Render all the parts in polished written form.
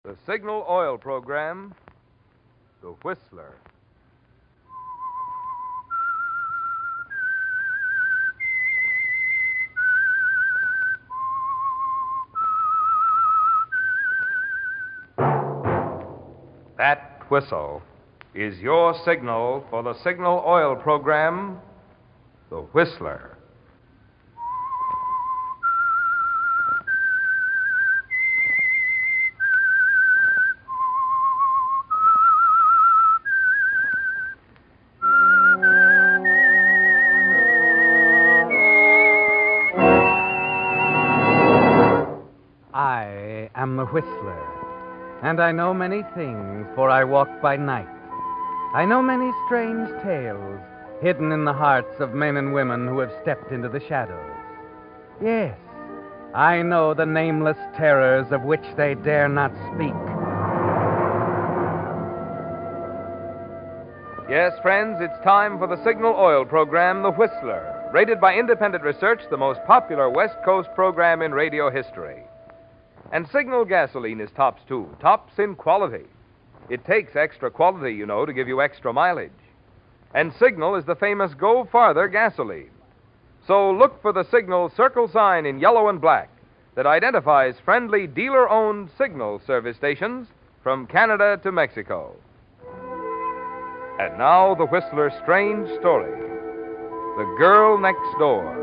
The Signal Oil Program, The Whistler. That whistle is your signal for the Signal Oil Program, The Whistler. I am the Whistler, and I know many things, for I walk by night. I know many strange tales hidden in the hearts of men and women who have stepped into the shadows. Yes, I know the nameless terrors of which they dare not speak. Yes, friends, it's time for the Signal Oil Program, The Whistler, rated by independent research the most popular West Coast program in radio history. And Signal gasoline is tops, too. Tops in quality. It takes extra quality, you know, to give you extra mileage. And Signal is the famous Go Farther gasoline. So look for the Signal circle sign in yellow and black that identifies friendly dealer-owned Signal service stations from Canada to Mexico. And now, the Whistler's strange story. The Girl Next Door.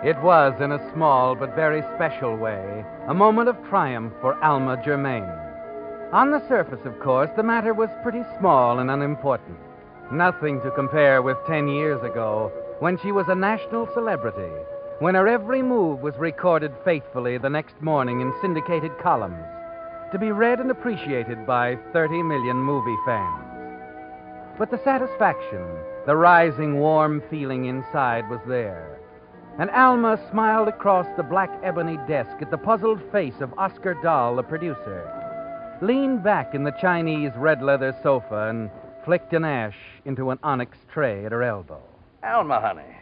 It was, in a small but very special way, a moment of triumph for Alma Germane. On the surface, of course, the matter was pretty small and unimportant. Nothing to compare with 10 years ago, when she was a national celebrity, when her every move was recorded faithfully the next morning in syndicated columns, to be read and appreciated by 30 million movie fans. But the satisfaction, the rising warm feeling inside was there. And Alma smiled across the black ebony desk at the puzzled face of Oscar Dahl, the producer, leaned back in the Chinese red leather sofa and flicked an ash into an onyx tray at her elbow. Alma, honey,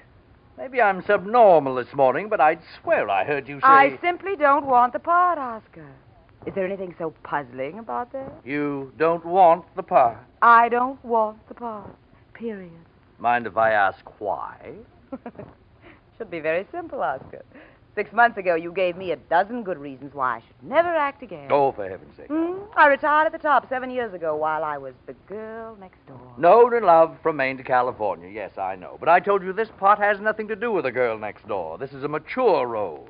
maybe I'm subnormal this morning, but I'd swear I heard you say... I simply don't want the part, Oscar. Is there anything so puzzling about that? You don't want the part. I don't want the part. Period. Mind if I ask why? Should be very simple, Oscar. 6 months ago, you gave me a dozen good reasons why I should never act again. Oh, for heaven's sake. I retired at the top 7 years ago while I was the girl next door. Known and loved from Maine to California. Yes, I know. But I told you this part has nothing to do with the girl next door. This is a mature role.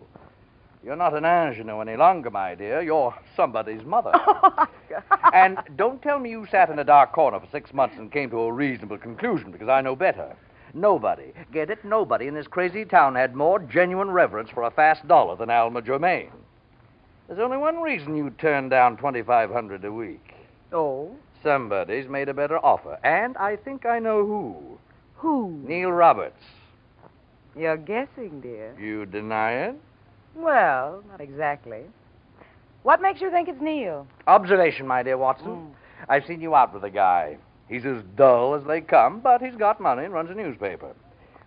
You're not an ingenue any longer, my dear. You're somebody's mother. Oh, Oscar. And don't tell me you sat in a dark corner for 6 months and came to a reasonable conclusion, because I know better. Nobody, get it, nobody in this crazy town had more genuine reverence for a fast dollar than Alma Germane. There's only one reason you turned down $2,500 a week. Oh? Somebody's made a better offer, and I think I know who. Who? Neil Roberts. You're guessing, dear. You deny it? Well, not exactly. What makes you think it's Neil? Observation, my dear Watson. I've seen you out with a guy. He's as dull as they come, but he's got money and runs a newspaper.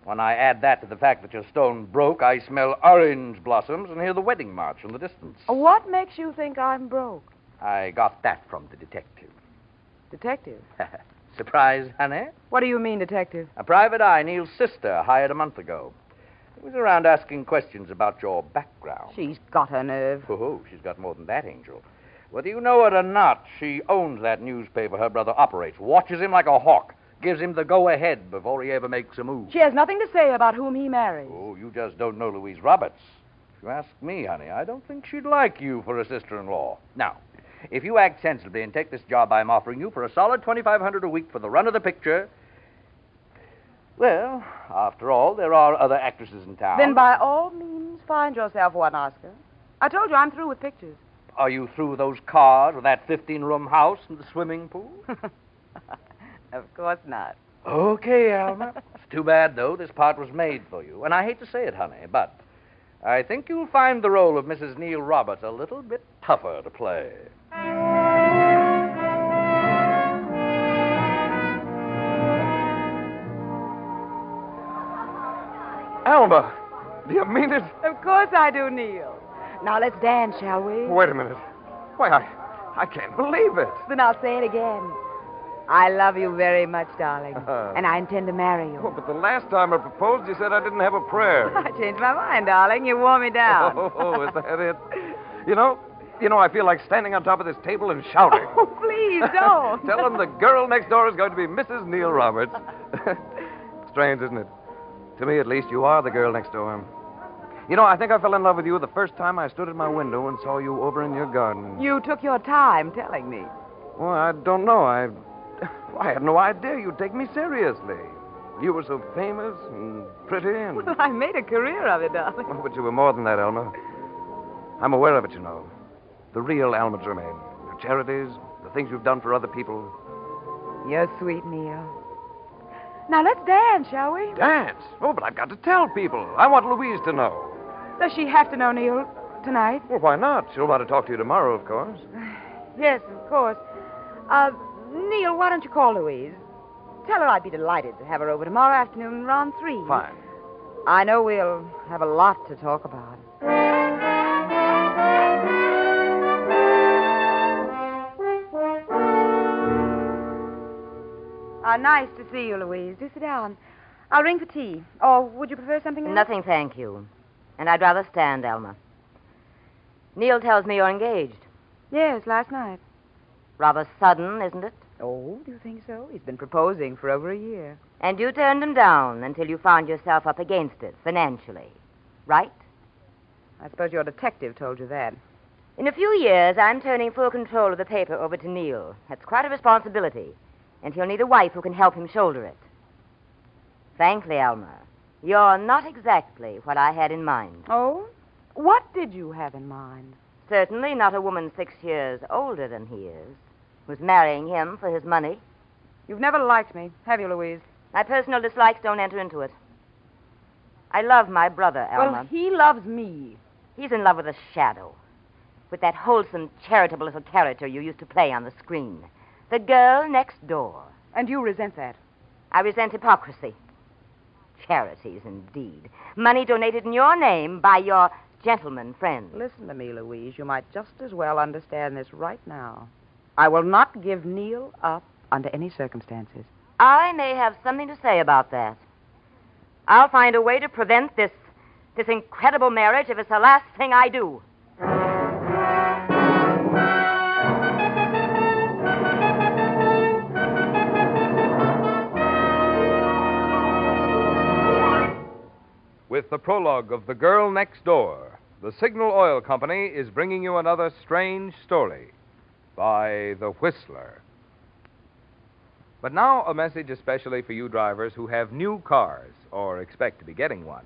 When I add that to the fact that you're stone broke, I smell orange blossoms and hear the wedding march in the distance. What makes you think I'm broke? I got that from the detective. Detective? Surprise, honey? What do you mean, detective? A private eye Neil's sister hired a month ago. He was around asking questions about your background. She's got her nerve. Oh, she's got more than that, Angel. Whether you know it or not, she owns that newspaper her brother operates, watches him like a hawk, gives him the go-ahead before he ever makes a move. She has nothing to say about whom he marries. Oh, you just don't know Louise Roberts. If you ask me, honey, I don't think she'd like you for a sister-in-law. Now, if you act sensibly and take this job I'm offering you for a solid $2,500 a week for the run of the picture, well, after all, there are other actresses in town. Then by all means, find yourself one, Oscar. I told you I'm through with pictures. Are you through with those cars, with that 15-room house and the swimming pool? Of course not. Okay, Alma. It's too bad, though. This part was made for you. And I hate to say it, honey, but I think you'll find the role of Mrs. Neil Roberts a little bit tougher to play. Alma, do you mean it? Of course I do, Neil. Now let's dance, shall we? Wait a minute. Why, I can't believe it. Then I'll say it again. I love you very much, darling. And I intend to marry you. Oh, but the last time I proposed, you said I didn't have a prayer. I changed my mind, darling. You wore me down. Oh, is that it? You know, I feel like standing on top of this table and shouting. Oh, please don't. Tell them the girl next door is going to be Mrs. Neil Roberts. Strange, isn't it? To me, at least, you are the girl next door. You know, I think I fell in love with you the first time I stood at my window and saw you over in your garden. You took your time telling me. Well, I don't know. I had no idea you'd take me seriously. You were so famous and pretty and... Well, I made a career of it, darling. Oh, but you were more than that, Alma. I'm aware of it, you know. The real Alma Germane. Your charities, the things you've done for other people. You're sweet, Neil. Now, let's dance, shall we? Dance? Oh, but I've got to tell people. I want Louise to know. Does she have to know, Neil, tonight? Well, why not? She'll want to talk to you tomorrow, of course. Yes, of course. Neil, why don't you call Louise? Tell her I'd be delighted to have her over tomorrow afternoon around 3. Fine. I know we'll have a lot to talk about. Nice to see you, Louise. Do sit down. I'll ring for tea. Or would you prefer something else? Nothing, thank you. And I'd rather stand, Alma. Neil tells me you're engaged. Yes, last night. Rather sudden, isn't it? Oh, do you think so? He's been proposing for over a year. And you turned him down until you found yourself up against it financially, right? I suppose your detective told you that. In a few years, I'm turning full control of the paper over to Neil. That's quite a responsibility. And he'll need a wife who can help him shoulder it. Frankly, Alma, you're not exactly what I had in mind. Oh? What did you have in mind? Certainly not a woman 6 years older than he is, who's marrying him for his money. You've never liked me, have you, Louise? My personal dislikes don't enter into it. I love my brother, Alma. Well, he loves me. He's in love with a shadow, with that wholesome, charitable little character you used to play on the screen. The girl next door. And you resent that? I resent hypocrisy. Charities, indeed. Money donated in your name by your gentleman friends. Listen to me, Louise. You might just as well understand this right now. I will not give Neil up under any circumstances. I may have something to say about that. I'll find a way to prevent this incredible marriage if it's the last thing I do. With the prologue of The Girl Next Door, the Signal Oil Company is bringing you another strange story by The Whistler. But now a message especially for you drivers who have new cars or expect to be getting one.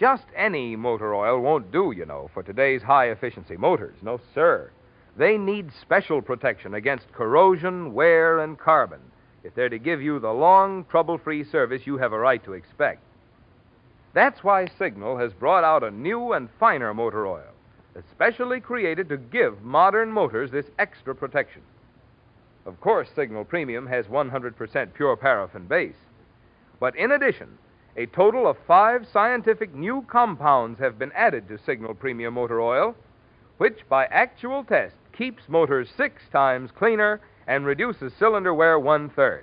Just any motor oil won't do, you know, for today's high-efficiency motors. No, sir. They need special protection against corrosion, wear, and carbon if they're to give you the long, trouble-free service you have a right to expect. That's why Signal has brought out a new and finer motor oil, especially created to give modern motors this extra protection. Of course, Signal Premium has 100% pure paraffin base. But in addition, a total of 5 scientific new compounds have been added to Signal Premium motor oil, which by actual test keeps motors 6 times cleaner and reduces cylinder wear 1/3.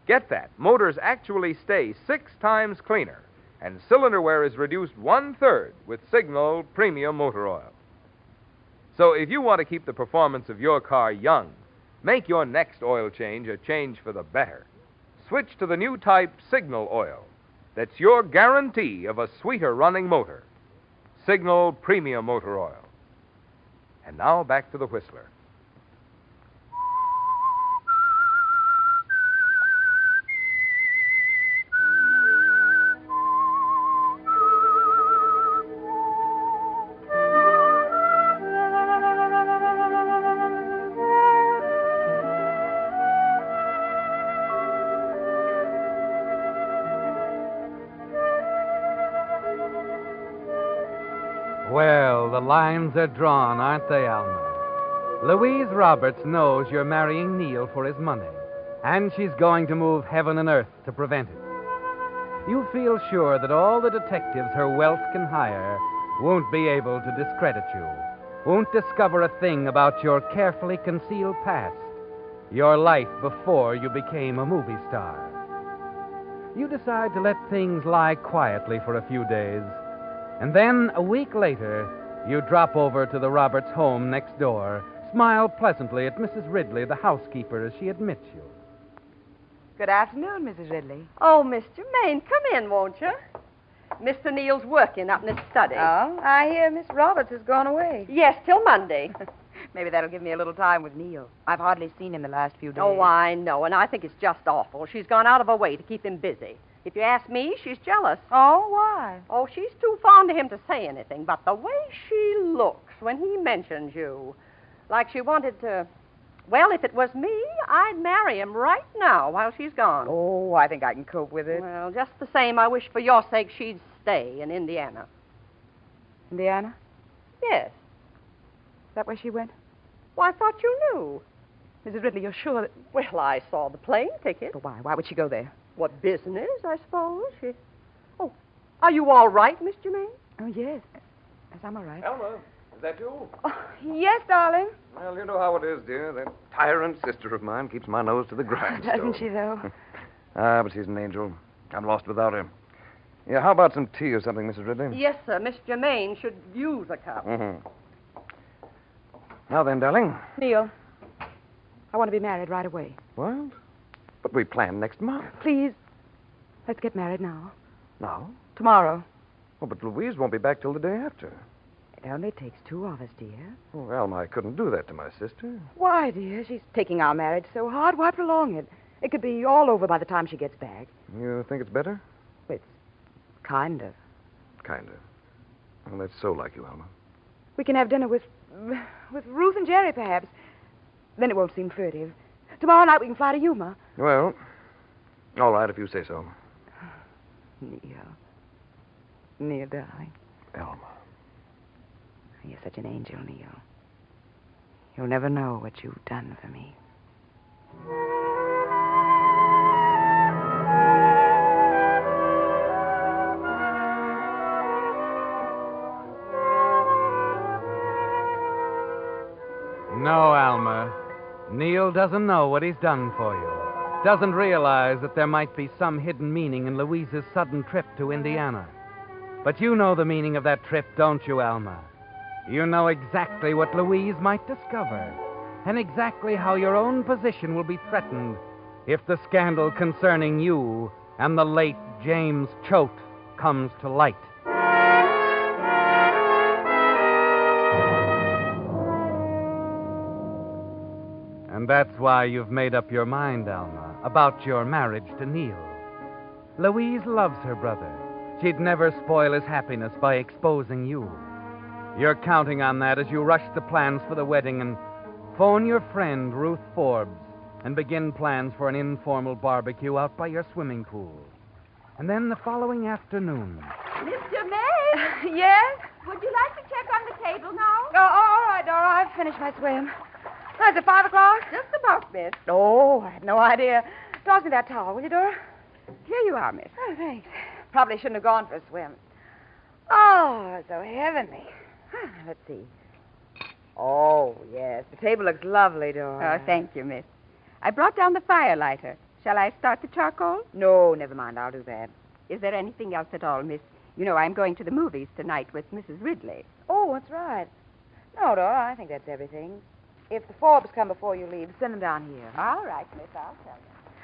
Get that. Motors actually stay 6 times cleaner, and cylinder wear is reduced 1/3 with Signal Premium motor oil. So if you want to keep the performance of your car young, make your next oil change a change for the better. Switch to the new type Signal oil. That's your guarantee of a sweeter running motor. Signal Premium motor oil. And now back to the Whistler. Well, the lines are drawn, aren't they, Alma? Louise Roberts knows you're marrying Neil for his money, and she's going to move heaven and earth to prevent it. you feel sure that all the detectives her wealth can hire won't be able to discredit you, won't discover a thing about your carefully concealed past, your life before you became a movie star. You decide to let things lie quietly for a few days, and then a week later, you drop over to the Roberts home next door, smile pleasantly at Mrs. Ridley, the housekeeper, as she admits you. Good afternoon, Mrs. Ridley. Oh, Miss Germaine, come in, won't you? Mr. Neal's working up in his study. Oh, I hear Miss Roberts has gone away. Yes, till Monday. Maybe that'll give me a little time with Neil. I've hardly seen him the last few days. Oh, I know, and I think it's just awful. She's gone out of her way to keep him busy. If you ask me, she's jealous. Oh, why? Oh, she's too fond of him to say anything, but the way she looks when he mentions you, like she wanted to... Well, if it was me, I'd marry him right now while she's gone. Oh, I think I can cope with it. Well, just the same, I wish for your sake she'd stay in Indiana. Indiana? Yes. Is that where she went? Well, I thought you knew. Mrs. Ridley, you're sure that... Well, I saw the plane ticket. But why? Why would she go there? What business, I suppose? Oh, are you all right, Miss Germaine? Oh, yes. Yes, I'm all right. Alma, is that you? Oh, yes, darling. Well, you know how it is, dear. That tyrant sister of mine keeps my nose to the grindstone. Doesn't she, though? But she's an angel. I'm lost without her. Yeah, how about some tea or something, Mrs. Ridley? Yes, sir. Miss Germaine should use a cup. Mm-hmm. Now then, darling. Neil, I want to be married right away. What? But we plan next month. Please, let's get married now. No? Tomorrow. Oh, but Louise won't be back till the day after. It only takes two of us, dear. Oh, Alma, I couldn't do that to my sister. Why, dear? She's taking our marriage so hard. Why prolong it? It could be all over by the time she gets back. You think it's better? It's kind of. Kind of. Well, that's so like you, Alma. We can have dinner with Ruth and Jerry, perhaps. Then it won't seem furtive. Tomorrow night we can fly to Yuma. Well, all right, if you say so. Neil, darling. Alma. You're such an angel, Neil. You'll never know what you've done for me. No, Alma. Neil doesn't know what he's done for you. Doesn't realize that there might be some hidden meaning in Louise's sudden trip to Indiana. But you know the meaning of that trip, don't you, Alma? You know exactly what Louise might discover, and exactly how your own position will be threatened if the scandal concerning you and the late James Choate comes to light. And that's why you've made up your mind, Alma, about your marriage to Neil. Louise loves her brother. She'd never spoil his happiness by exposing you. You're counting on that as you rush the plans for the wedding and phone your friend Ruth Forbes and begin plans for an informal barbecue out by your swimming pool. And then the following afternoon... Miss Germaine? Yes? Would you like to check on the table now? Oh, all right, Dora. I've finished my swim. Is it 5 o'clock? Just about, miss. Oh, I had no idea. Toss me that towel, will you, Dora? Here you are, miss. Oh, thanks. Probably shouldn't have gone for a swim. Oh, so heavenly. Let's see. Oh, yes. The table looks lovely, Dora. Oh, thank you, miss. I brought down the firelighter. Shall I start the charcoal? No, never mind. I'll do that. Is there anything else at all, miss? You know, I'm going to the movies tonight with Mrs. Ridley. Oh, that's right. No, Dora, I think that's everything. If the Forbes come before you leave, send them down here. All right, miss. I'll tell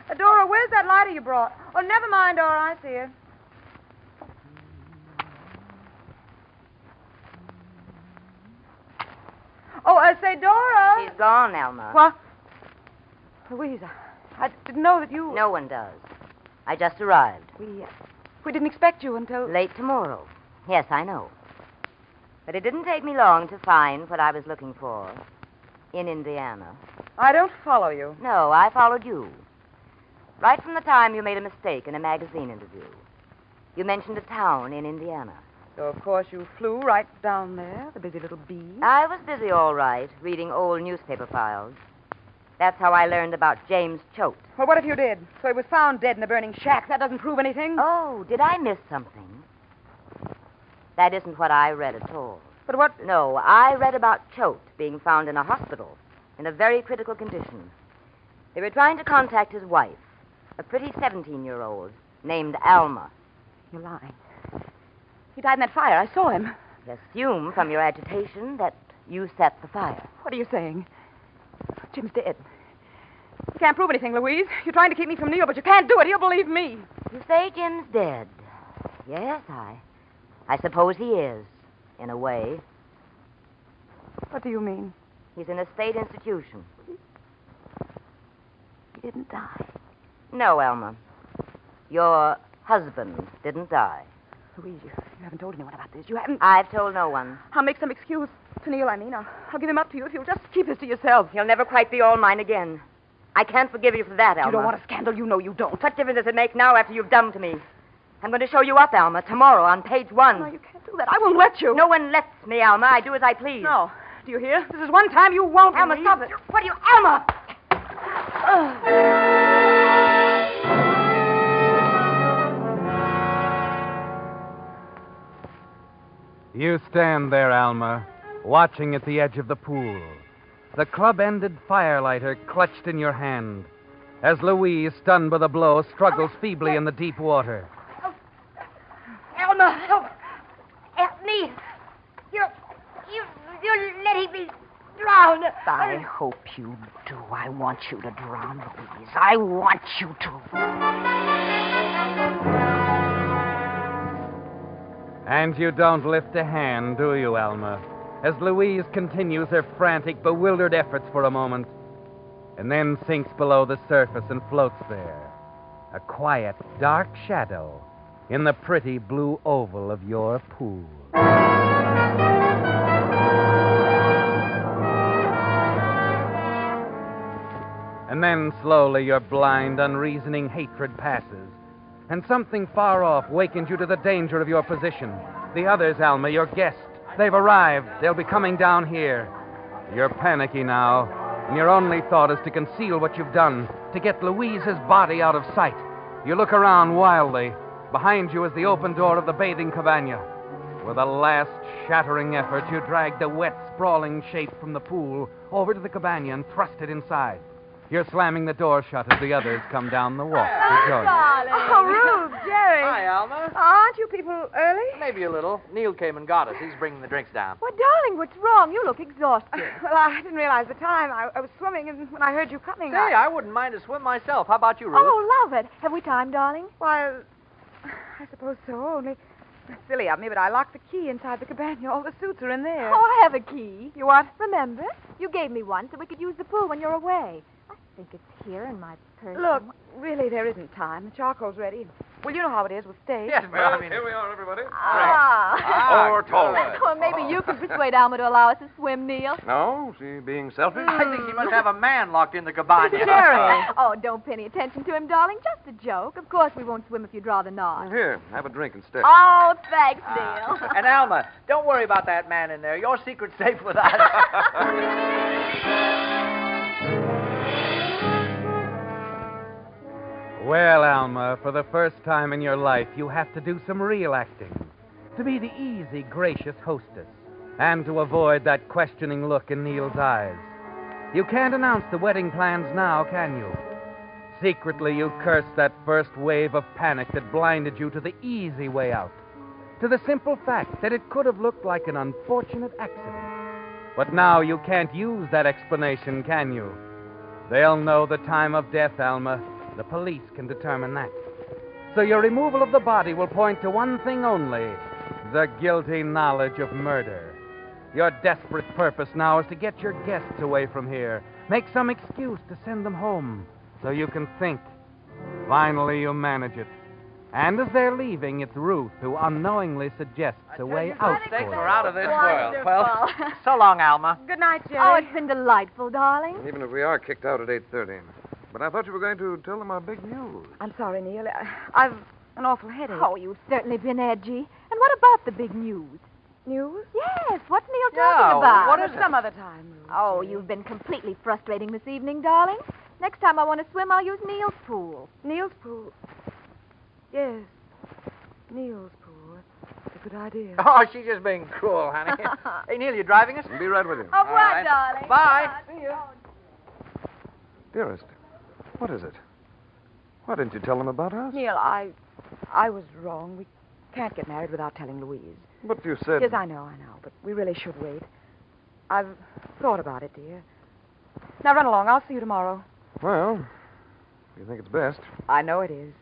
you. Dora, where's that lighter you brought? Oh, never mind, Dora. I see it. Oh, say, Dora. She's gone, Alma. What? Louise, I didn't know that you... No one does. I just arrived. We didn't expect you until... Late tomorrow. Yes, I know. But it didn't take me long to find what I was looking for in Indiana. I don't follow you. No, I followed you. Right from the time you made a mistake in a magazine interview. You mentioned a town in Indiana. So, of course, you flew right down there, the busy little bee. I was busy, all right, reading old newspaper files. That's how I learned about James Choate. Well, what if you did? So he was found dead in a burning shack. That doesn't prove anything. Oh, did I miss something? That isn't what I read at all. But what... No, I read about Choate being found in a hospital in a very critical condition. They were trying to contact his wife, a pretty 17-year-old named Alma. You're lying. He died in that fire. I saw him. I assume from your agitation that you set the fire. What are you saying? Jim's dead. You can't prove anything, Louise. You're trying to keep me from Neil, but you can't do it. He'll believe me. You say Jim's dead. Yes, I suppose he is, in a way. What do you mean? He's in a state institution. He didn't die. No, Alma. Your husband didn't die. Louise, you haven't told anyone about this. You haven't... I've told no one. I'll make some excuse to Neil, I mean. I'll give him up to you if you'll just keep this to yourself. He'll never quite be all mine again. I can't forgive you for that, Alma. You don't want a scandal. You know you don't. What difference does it make now after you've done to me? I'm going to show you up, Alma, tomorrow on page 1. No, you can't do that. I won't let you. No one lets me, Alma. I do as I please. No. Do you hear? This is one time you won't. Alma, Louise. stop it. What are you... Alma! You stand there, Alma, watching at the edge of the pool. The club-ended firelighter clutched in your hand as Louise, stunned by the blow, struggles feebly in the deep water. Alma, help me. You're letting me drown. I hope you do. I want you to drown, Louise. I want you to. And you don't lift a hand, do you, Alma? As Louise continues her frantic, bewildered efforts for a moment, and then sinks below the surface and floats there, a quiet, dark shadow in the pretty blue oval of your pool. And then slowly your blind, unreasoning hatred passes, and something far off wakens you to the danger of your position. The others, Alma, your guests, they've arrived. They'll be coming down here. You're panicky now, and your only thought is to conceal what you've done, to get Louise's body out of sight. You look around wildly. Behind you is the open door of the bathing cabana. With a last shattering effort, you drag the wet, sprawling shape from the pool over to the cabana and thrust it inside. You're slamming the door shut as the others come down the walk to join you. Oh, Ruth, Jerry. Hi, Alma. Aren't you people early? Maybe a little. Neil came and got us. He's bringing the drinks down. Well, darling, what's wrong? You look exhausted. Well, I didn't realize the time. I was swimming, and when I heard you coming, Hey, I wouldn't mind a swim myself. How about you, Ruth? Oh, love it. Have we time, darling? Well, I suppose so. Only silly of me, but I locked the key inside the cabana. All the suits are in there. Oh, I have a key. You what? Remember? You gave me one so we could use the pool when you're away. I think it's here in my purse. Look, really, there isn't time. The charcoal's ready. Well, you know how it is with steak. Yes, Well, I mean... here we are, everybody. Ah. Or told. Well, maybe you can persuade Alma to allow us to swim, Neil. No, she being selfish? I think she must have a man locked in the cabana. Jerry. Oh, don't pay any attention to him, darling. Just a joke. Of course we won't swim if you'd rather not. Here, have a drink instead. Oh, thanks, Neil. And Alma, don't worry about that man in there. Your secret's safe with us. Well, Alma, for the first time in your life, you have to do some real acting. To be the easy, gracious hostess, and to avoid that questioning look in Neil's eyes. You can't announce the wedding plans now, can you? Secretly, you curse that first wave of panic that blinded you to the easy way out, to the simple fact that it could have looked like an unfortunate accident. But now you can't use that explanation, can you? They'll know the time of death, Alma. The police can determine that. So your removal of the body will point to one thing only, the guilty knowledge of murder. Your desperate purpose now is to get your guests away from here. Make some excuse to send them home so you can think. Finally, you manage it. And as they're leaving, it's Ruth who unknowingly suggests a way out for Thanks, you. we're out of this Wonderful. world. Well, so long, Alma. Good night, Jerry. Oh, it's been delightful, darling. Even if we are kicked out at 8:30. But I thought you were going to tell them our big news. I'm sorry, Neil. I've an awful headache. Oh, you've certainly been edgy. And what about the big news? News? Yes. What's Neil talking Yeah, about? what is it? Some other time, Ruth. Oh, you've been completely frustrating this evening, darling. Next time I want to swim, I'll use Neil's pool. Neil's pool. Yes. Neil's pool. That's a good idea. Oh, she's just being cruel, honey. Hey, Neil, you driving us? I'll be right with you. Au revoir, right. darling. Bye. Dearest, what is it? Why didn't you tell them about us? Neil, I was wrong. We can't get married without telling Louise. But you said... Yes, I know, but we really should wait. I've thought about it, dear. Now run along. I'll see you tomorrow. Well, you think it's best. I know it is.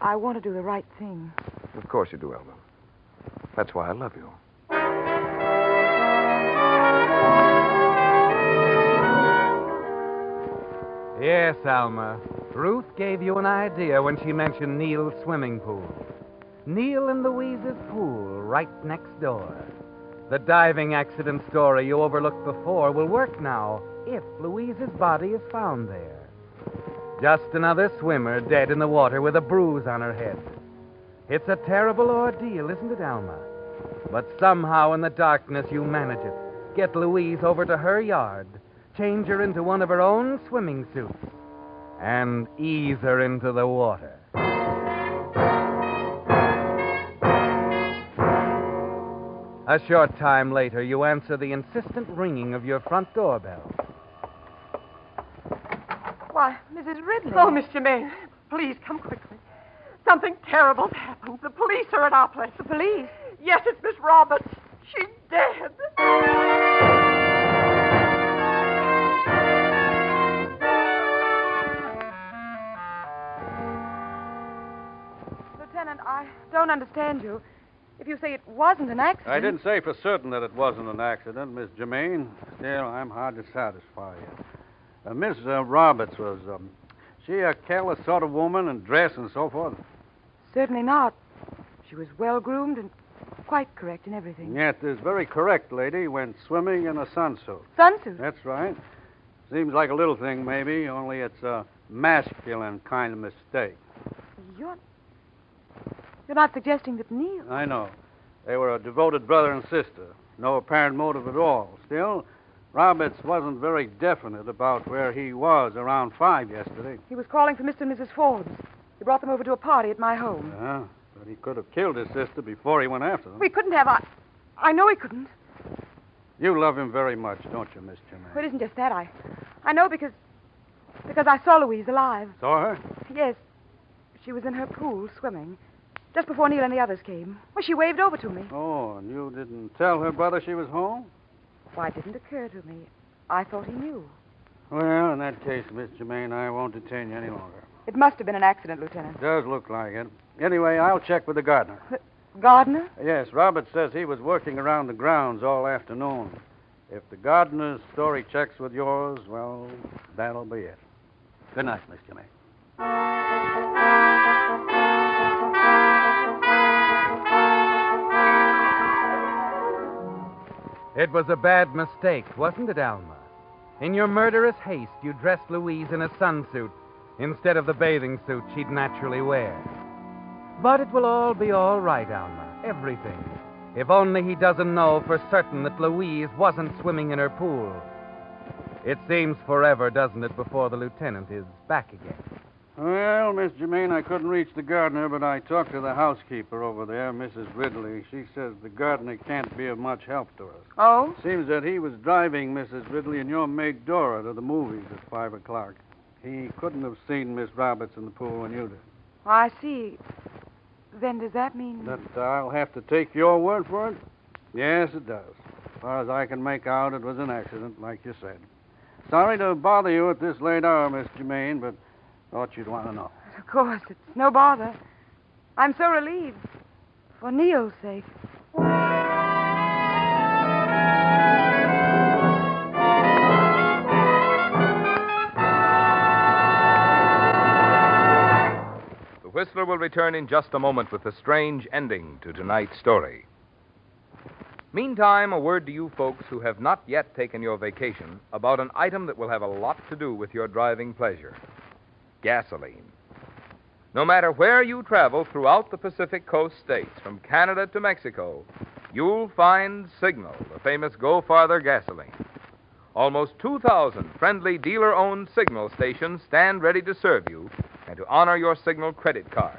I want to do the right thing. Of course you do, Alma. That's why I love you. Yes, Alma. Ruth gave you an idea when she mentioned Neil's swimming pool. Neil and Louise's pool right next door. The diving accident story you overlooked before will work now if Louise's body is found there. Just another swimmer dead in the water with a bruise on her head. It's a terrible ordeal, isn't it, Alma? But somehow in the darkness you manage it. Get Louise over to her yard, change her into one of her own swimming suits, and ease her into the water. A short time later, you answer the insistent ringing of your front doorbell. Why, Mrs. Ridley. Oh, Miss Germaine, please come quickly. Something terrible's happened. The police are at our place. The police? Yes, it's Miss Roberts. She's dead. Lieutenant, I don't understand you. If you say it wasn't an accident... I didn't say for certain that it wasn't an accident, Miss Germaine. Still, I'm hard to satisfy you. Miss Roberts was, she a careless sort of woman in dress and so forth? Certainly not. She was well-groomed and quite correct in everything. Yet this very correct lady went swimming in a sunsuit. Sunsuit? That's right. Seems like a little thing, maybe, only it's a masculine kind of mistake. You're not suggesting that Neil... I know. They were a devoted brother and sister. No apparent motive at all. Still, Roberts wasn't very definite about where he was around 5 yesterday. He was calling for Mr. and Mrs. Forbes. He brought them over to a party at my home. Yeah, but he could have killed his sister before he went after them. We couldn't have... I know he couldn't. You love him very much, don't you, Miss Germaine? Well, it isn't just that. I know because I saw Louise alive. Saw her? Yes. She was in her pool swimming. Just before Neil and the others came. Well, she waved over to me. Oh, and you didn't tell her brother she was home? Why, it didn't occur to me. I thought he knew. Well, in that case, Miss Germaine, I won't detain you any longer. It must have been an accident, Lieutenant. Does look like it. Anyway, I'll check with the gardener. Gardener? Yes, Robert says he was working around the grounds all afternoon. If the gardener's story checks with yours, well, that'll be it. Good night, Miss Germaine. It was a bad mistake, wasn't it, Alma? In your murderous haste, you dressed Louise in a sunsuit instead of the bathing suit she'd naturally wear. But it will all be all right, Alma. Everything. If only he doesn't know for certain that Louise wasn't swimming in her pool. It seems forever, doesn't it, before the lieutenant is back again. Well, Miss Germaine, I couldn't reach the gardener, but I talked to the housekeeper over there, Mrs. Ridley. She says the gardener can't be of much help to us. Oh? Seems that he was driving Mrs. Ridley and your maid Dora to the movies at 5 o'clock. He couldn't have seen Miss Roberts in the pool when you did. I see. Then does that mean... That I'll have to take your word for it? Yes, it does. As far as I can make out, it was an accident, like you said. Sorry to bother you at this late hour, Miss Germaine, but thought you'd want to know. Of course, it's no bother. I'm so relieved. For Neil's sake. The Whistler will return in just a moment with the strange ending to tonight's story. Meantime, a word to you folks who have not yet taken your vacation about an item that will have a lot to do with your driving pleasure. Gasoline. No matter where you travel throughout the Pacific Coast states, from Canada to Mexico, you'll find Signal, the famous Go Farther gasoline. Almost 2,000 friendly dealer-owned Signal stations stand ready to serve you and to honor your Signal credit card.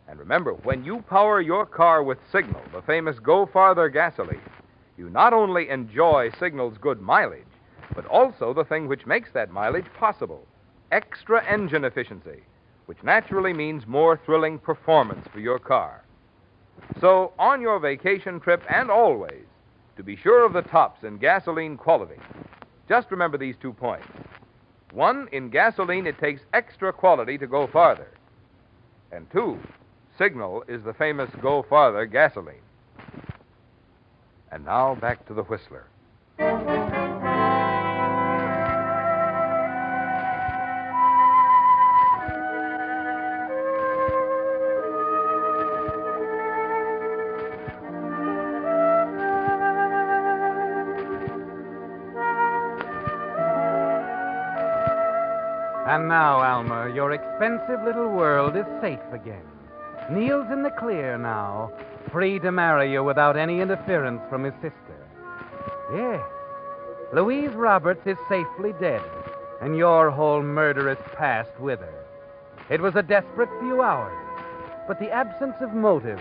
And remember, when you power your car with Signal, the famous Go Farther gasoline, you not only enjoy Signal's good mileage, but also the thing which makes that mileage possible, extra engine efficiency, which naturally means more thrilling performance for your car. So, on your vacation trip and always, to be sure of the tops in gasoline quality, just remember these 2 points. 1, in gasoline, it takes extra quality to go farther. And 2, Signal is the famous Go Farther gasoline. And now back to the Whistler. And now, Alma, your expensive little world is safe again. Neil's in the clear now, free to marry you without any interference from his sister. Yes, Louise Roberts is safely dead, and your whole murderous past with her. It was a desperate few hours, but the absence of motive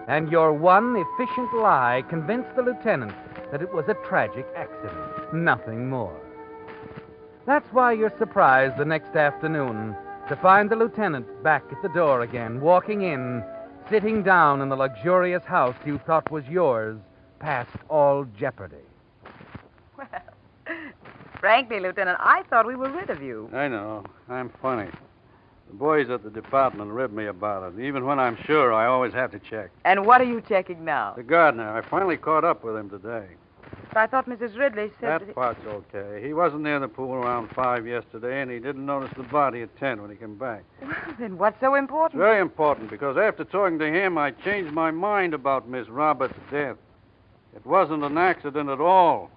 and your one efficient lie convinced the lieutenant that it was a tragic accident, nothing more. That's why you're surprised the next afternoon to find the lieutenant back at the door again, walking in, sitting down in the luxurious house you thought was yours, past all jeopardy. Well, frankly, Lieutenant, I thought we were rid of you. I know. I'm funny. The boys at the department rib me about it. Even when I'm sure, I always have to check. And what are you checking now? The gardener. I finally caught up with him today. But I thought Mrs. Ridley said That part's okay. He wasn't near the pool around 5 yesterday, and he didn't notice the body at 10 when he came back. Well, then what's so important? It's very important, because after talking to him, I changed my mind about Miss Roberts' death. It wasn't an accident at all.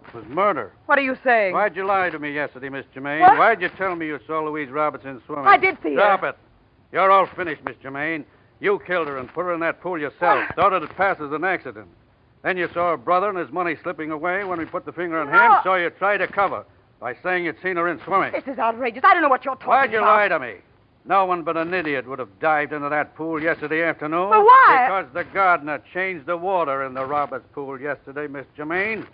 It was murder. What are you saying? Why'd you lie to me yesterday, Miss Germaine? What? Why'd you tell me you saw Louise Robertson swimming? I did see her. Stop it. You're all finished, Miss Germaine. You killed her and put her in that pool yourself. Thought it'd pass as an accident. Then you saw her brother and his money slipping away when we put the finger on him, so you tried to cover by saying you'd seen her in swimming. This is outrageous. I don't know what you're talking Why'd you about. lie to me? No one but an idiot would have dived into that pool yesterday afternoon. But why? Because the gardener changed the water in the Roberts pool yesterday, Miss Germaine.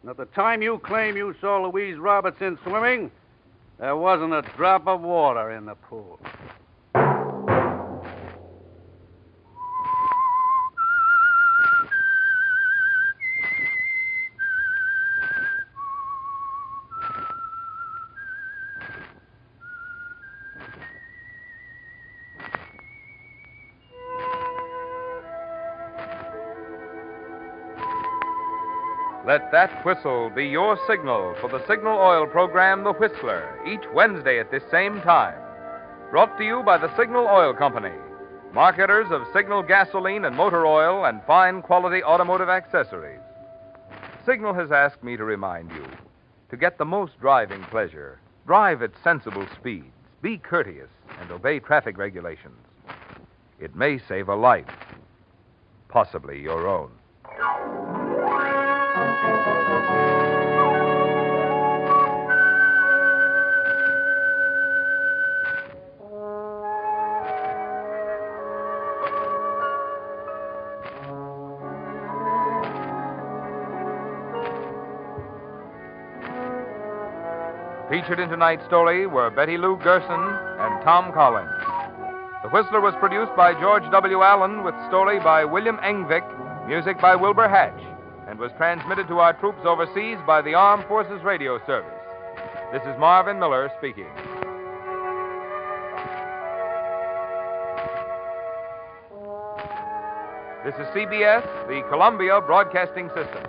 And at the time you claim you saw Louise Robertson swimming, there wasn't a drop of water in the pool. Let that whistle be your signal for the Signal Oil program, The Whistler, each Wednesday at this same time. Brought to you by the Signal Oil Company, marketers of Signal gasoline and motor oil and fine quality automotive accessories. Signal has asked me to remind you, to get the most driving pleasure, drive at sensible speeds, be courteous, and obey traffic regulations. It may save a life, possibly your own. Featured in tonight's story were Betty Lou Gerson and Tom Collins. The Whistler was produced by George W. Allen with story by William Engvik, music by Wilbur Hatch, and was transmitted to our troops overseas by the Armed Forces Radio Service. This is Marvin Miller speaking. This is CBS, the Columbia Broadcasting System.